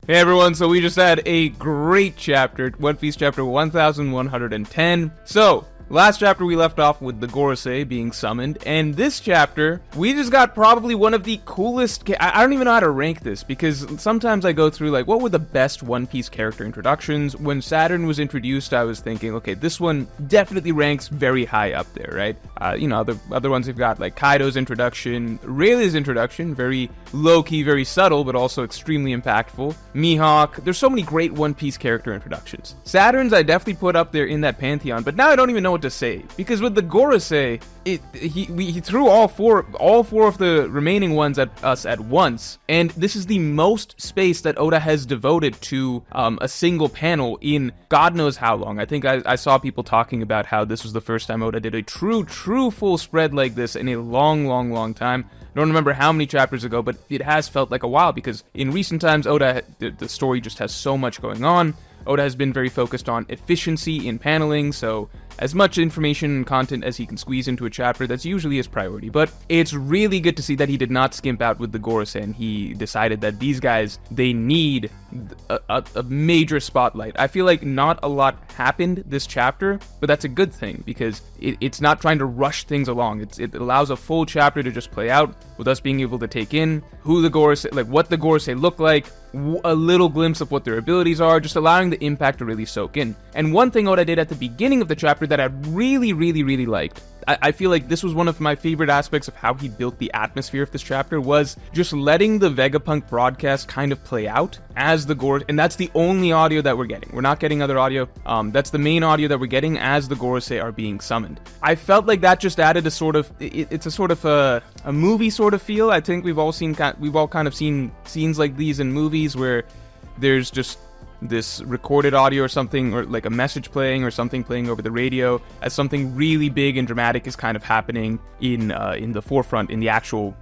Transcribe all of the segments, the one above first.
Hey everyone, so we just had a great chapter, One Piece chapter 1110. So, last chapter we left off with the Gorosei being summoned, and this chapter, we just got probably one of the coolest, I don't even know how to rank this, because sometimes I go through like, what were the best One Piece character introductions? When Saturn was introduced, I was thinking, okay, this one definitely ranks very high up there, right? Other ones we've got like Kaido's introduction, Rayleigh's introduction, very low-key, very subtle, but also extremely impactful. Mihawk, there's so many great One Piece character introductions. Saturn's I definitely put up there in that pantheon, but now I don't even know what to say, because with the Gorosei, he threw all four of the remaining ones at us at once, and this is the most space that Oda has devoted to a single panel in God knows how long. I think I saw people talking about how this was the first time Oda did a true full spread like this in a long time. I don't remember how many chapters ago, but it has felt like a while, because in recent times, Oda, the story just has so much going on. Oda has been very focused on efficiency in paneling, so as much information and content as he can squeeze into a chapter, that's usually his priority. But it's really good to see that he did not skimp out with the Gorosei, and he decided that these guys, they need a major spotlight. I feel like not a lot happened this chapter, but that's a good thing, because it's not trying to rush things along. It allows a full chapter to just play out, with us being able to take in who the Gorosei, like what the Gorosei look like, a little glimpse of what their abilities are, just allowing the impact to really soak in. And one thing Oda did at the beginning of the chapter that I really liked, I feel like this was one of my favorite aspects of how he built the atmosphere of this chapter, was just letting the Vegapunk broadcast kind of play out as the Gorosei, and that's the only audio that we're getting. We're not getting other audio. That's the main audio that we're getting as the Gorosei are being summoned. I felt like that just added a sort of, it's a sort of a movie sort of feel. I think we've all kind of seen scenes like these in movies where there's just this recorded audio or something, or like a message playing or something playing over the radio as something really big and dramatic is kind of happening in the forefront in the actual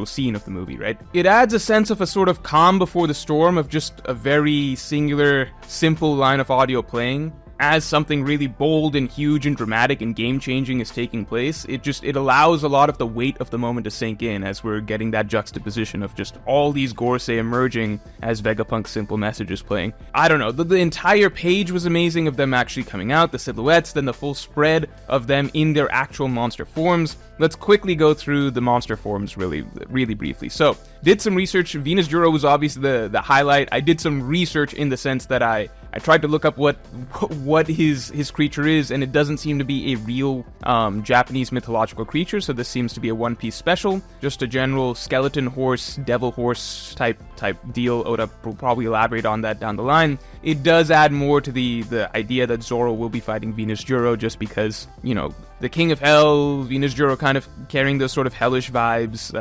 scene of the movie, right? It adds a sense of a sort of calm before the storm of just a very singular, simple line of audio playing. As something really bold and huge and dramatic and game-changing is taking place, it allows a lot of the weight of the moment to sink in as we're getting that juxtaposition of just all these Gorosei emerging as Vegapunk's simple message is playing. I don't know, the entire page was amazing of them actually coming out, the silhouettes, then the full spread of them in their actual monster forms. Let's quickly go through the monster forms really briefly. So, did some research. Venus Juro was obviously the highlight. I did some research in the sense that I tried to look up what his creature is, and it doesn't seem to be a real Japanese mythological creature, so this seems to be a One Piece special. Just a general skeleton horse, devil horse type deal. Oda will probably elaborate on that down the line. It does add more to the idea that Zoro will be fighting Venus Juro, just because, you know, the King of Hell, Venus Juro kind of carrying those sort of hellish vibes.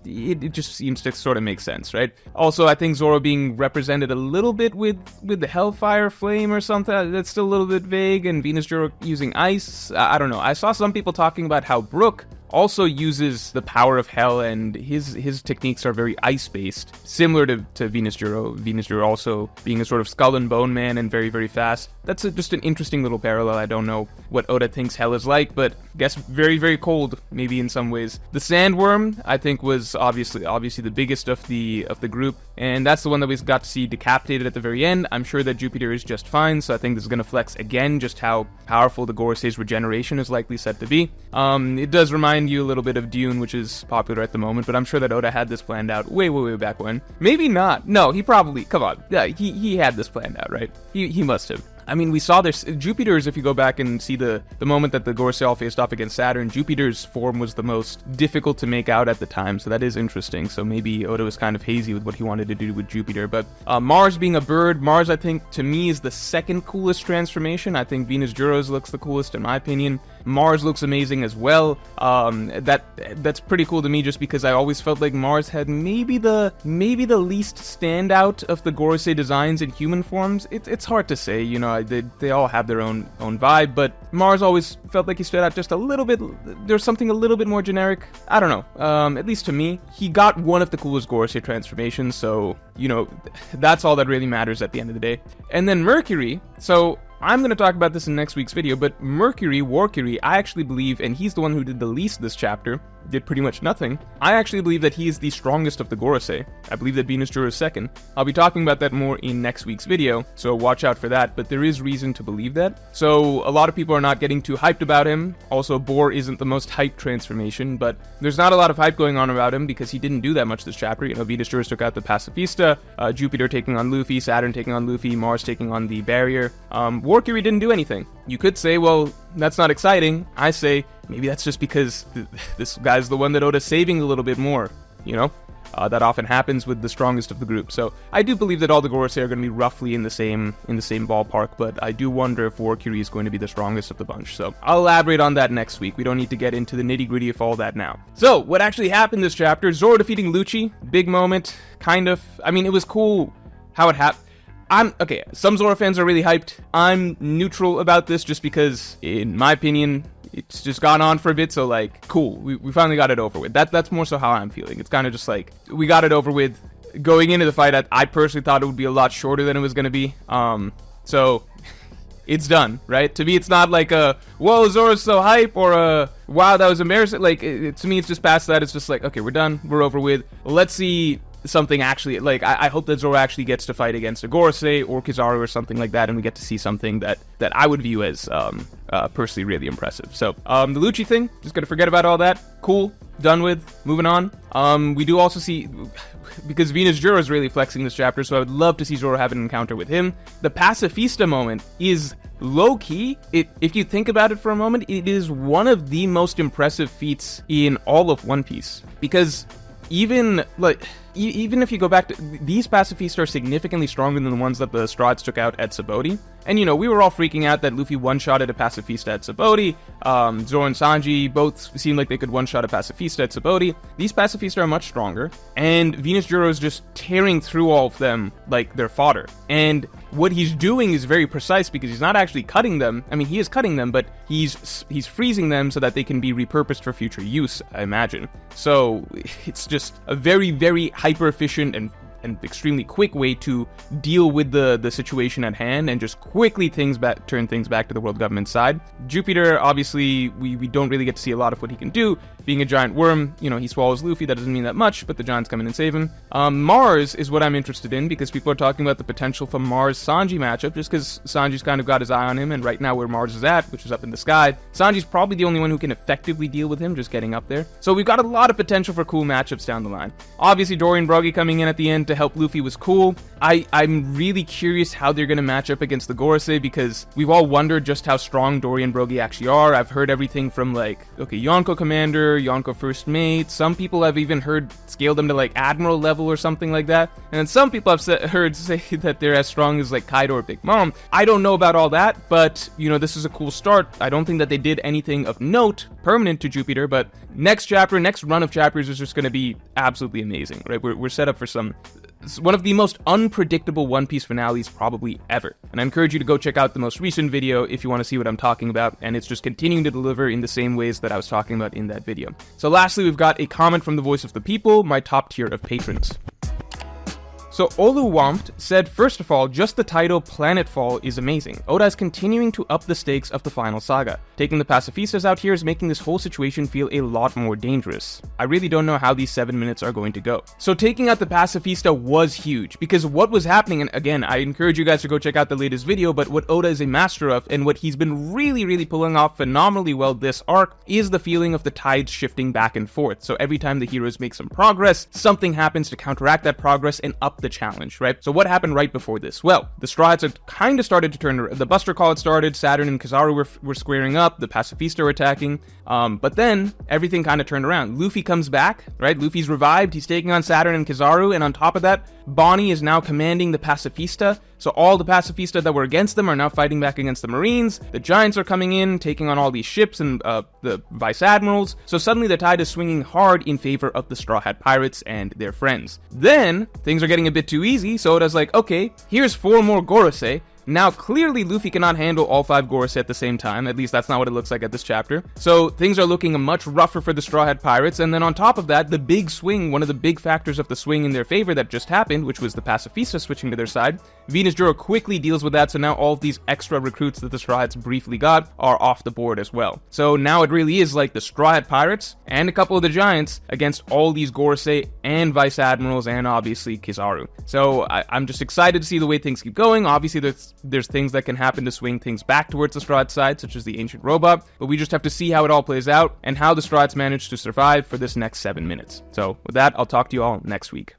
It just seems to sort of make sense, right? Also, I think Zoro being represented a little bit with the Hellfire Flame or something, that's still a little bit vague, and Venus Juro using ice, I don't know. I saw some people talking about how Brook also uses the power of hell, and his techniques are very ice-based, similar to Venus Juro. Venus Juro also being a sort of skull and bone man and very fast. That's just an interesting little parallel. I don't know what Oda thinks hell is like, but I guess very cold, maybe in some ways. The Sandworm, I think, was obviously the biggest of the group, and that's the one that we got to see decapitated at the very end. I'm sure that Jupiter is just fine, so I think this is going to flex again just how powerful the Gorosei's regeneration is likely set to be. It does remind you a little bit of Dune, which is popular at the moment, but I'm sure that Oda had this planned out way back when. Maybe not. No, he probably, come on. Yeah, he had this planned out, right? He must have. I mean, we saw this. Jupiter's, if you go back and see the moment that the Gorosei all faced off against Saturn, Jupiter's form was the most difficult to make out at the time, so that is interesting. So maybe Oda was kind of hazy with what he wanted to do with Jupiter. But Mars being a bird, Mars, I think, to me, is the second coolest transformation. I think Venus Juro's looks the coolest, in my opinion. Mars looks amazing as well. That's pretty cool to me, just because I always felt like Mars had maybe the least standout of the Gorosei designs in human forms. It's hard to say, you know. They all have their own vibe, but Mars always felt like he stood out just a little bit. There's something a little bit more generic. I don't know. At least to me, he got one of the coolest Gorosei transformations, so, you know, that's all that really matters at the end of the day. And then Mercury, so I'm going to talk about this in next week's video, but Mercury, Warcury, I actually believe, and he's the one who did the least this chapter, did pretty much nothing. I actually believe that he is the strongest of the Gorosei. I believe that Venus Juro is second. I'll be talking about that more in next week's video, so watch out for that, but there is reason to believe that. So a lot of people are not getting too hyped about him. Also, Bor isn't the most hyped transformation, but there's not a lot of hype going on about him because he didn't do that much this chapter. You know, Venus Juro took out the Pacifista, Jupiter taking on Luffy, Saturn taking on Luffy, Mars taking on the Barrier. Valkyrie didn't do anything. You could say, well, that's not exciting. I say, maybe that's just because this guy's the one that Oda's saving a little bit more, you know? That often happens with the strongest of the group. So I do believe that all the Gorosei are going to be roughly in the same ballpark, but I do wonder if Valkyrie is going to be the strongest of the bunch. So I'll elaborate on that next week. We don't need to get into the nitty-gritty of all that now. So what actually happened this chapter, Zoro defeating Lucci, big moment, kind of. I mean, it was cool how it happened. Okay, some Zoro fans are really hyped. I'm neutral about this just because, in my opinion, it's just gone on for a bit, so like, cool, we finally got it over with. That's more so how I'm feeling. It's kind of just like, we got it over with. Going into the fight, I personally thought it would be a lot shorter than it was going to be. So, it's done, right? To me, it's not like a, whoa, Zoro's so hype, or a, wow, that was embarrassing. Like, to me, it's just past that. It's just like, okay, we're done, we're over with. Let's see something actually, like, I hope that Zoro actually gets to fight against a Gorosei or Kizaru or something like that, and we get to see something that I would view as personally really impressive. So the Lucci thing, just gonna forget about all that. Cool, done with, moving on. We do also see, because Venus Juro is really flexing this chapter, so I would love to see Zoro have an encounter with him. The Pacifista moment is low-key, if you think about it for a moment, it is one of the most impressive feats in all of One Piece, because even if you go back to, these Pacifistas are significantly stronger than the ones that the Straw Hats took out at Sabaody. And, you know, we were all freaking out that Luffy one-shotted a Pacifista at Sabaody. Zoro and Sanji both seemed like they could one-shot a Pacifista at Sabaody. These Pacifistas are much stronger, and Venus Juro is just tearing through all of them like they're fodder. And what he's doing is very precise because he's not actually cutting them. I mean, he is cutting them, but he's freezing them so that they can be repurposed for future use, I imagine. So it's just a very, very hyper-efficient and extremely quick way to deal with the situation at hand and just quickly turn things back to the world government side. Jupiter, obviously, we don't really get to see a lot of what he can do. Being a giant worm, you know, he swallows Luffy, that doesn't mean that much, but the giants come in and save him. Mars is what I'm interested in, because people are talking about the potential for Mars-Sanji matchup, just because Sanji's kind of got his eye on him, and right now where Mars is at, which is up in the sky, Sanji's probably the only one who can effectively deal with him, just getting up there. So we've got a lot of potential for cool matchups down the line. Obviously, Dorian Broggy coming in at the end to help Luffy was cool. I'm really curious how they're going to match up against the Gorosei, because we've all wondered just how strong Dorian Broggy actually are. I've heard everything from, like, okay, Yonko Commander, Yonko First Mate. Some people have even heard scale them to, like, Admiral level or something like that. And then some people have heard say that they're as strong as, like, Kaido or Big Mom. I don't know about all that, but, you know, this is a cool start. I don't think that they did anything of note permanent to Jupiter, but next run of chapters is just going to be absolutely amazing, right? We're set up for one of the most unpredictable One Piece finales probably ever. And I encourage you to go check out the most recent video if you want to see what I'm talking about, and it's just continuing to deliver in the same ways that I was talking about in that video. So lastly, we've got a comment from the Voice of the People, my top tier of patrons. So Olu Wampt said, first of all, just the title Planetfall is amazing. Oda is continuing to up the stakes of the final saga. Taking the Pacifistas out here is making this whole situation feel a lot more dangerous. I really don't know how these 7 minutes are going to go. So taking out the Pacifista was huge, because what was happening, and again, I encourage you guys to go check out the latest video, but what Oda is a master of, and what he's been really pulling off phenomenally well this arc, is the feeling of the tides shifting back and forth. So every time the heroes make some progress, something happens to counteract that progress and up the challenge, right? So what happened right before this? Well, the Straw Hats had kind of started to turn, the Buster Call had started, Saturn and Kizaru were squaring up, the Pacifista were attacking, but then everything kind of turned around. Luffy comes back, right? Luffy's revived, he's taking on Saturn and Kizaru, and on top of that, Bonnie is now commanding the Pacifista, so all the Pacifista that were against them are now fighting back against the Marines. The Giants are coming in, taking on all these ships and the Vice Admirals, so suddenly the tide is swinging hard in favor of the Straw Hat Pirates and their friends. Then, things are getting a bit too easy, so Oda's like, okay, here's 4 more Gorosei. Now, clearly, Luffy cannot handle all 5 Gorosei at the same time. At least that's not what it looks like at this chapter. So things are looking much rougher for the Straw Hat Pirates. And then on top of that, the big swing, one of the big factors of the swing in their favor that just happened, which was the Pacifista switching to their side, Venus Juro quickly deals with that. So now all of these extra recruits that the Straw Hats briefly got are off the board as well. So now it really is like the Straw Hat Pirates and a couple of the Giants against all these Gorosei and Vice Admirals and obviously Kizaru. So I'm just excited to see the way things keep going. Obviously there's things that can happen to swing things back towards the Straw Hat side, such as the Ancient Robot, but we just have to see how it all plays out and how the Straw Hats manage to survive for this next 7 minutes. So with that, I'll talk to you all next week.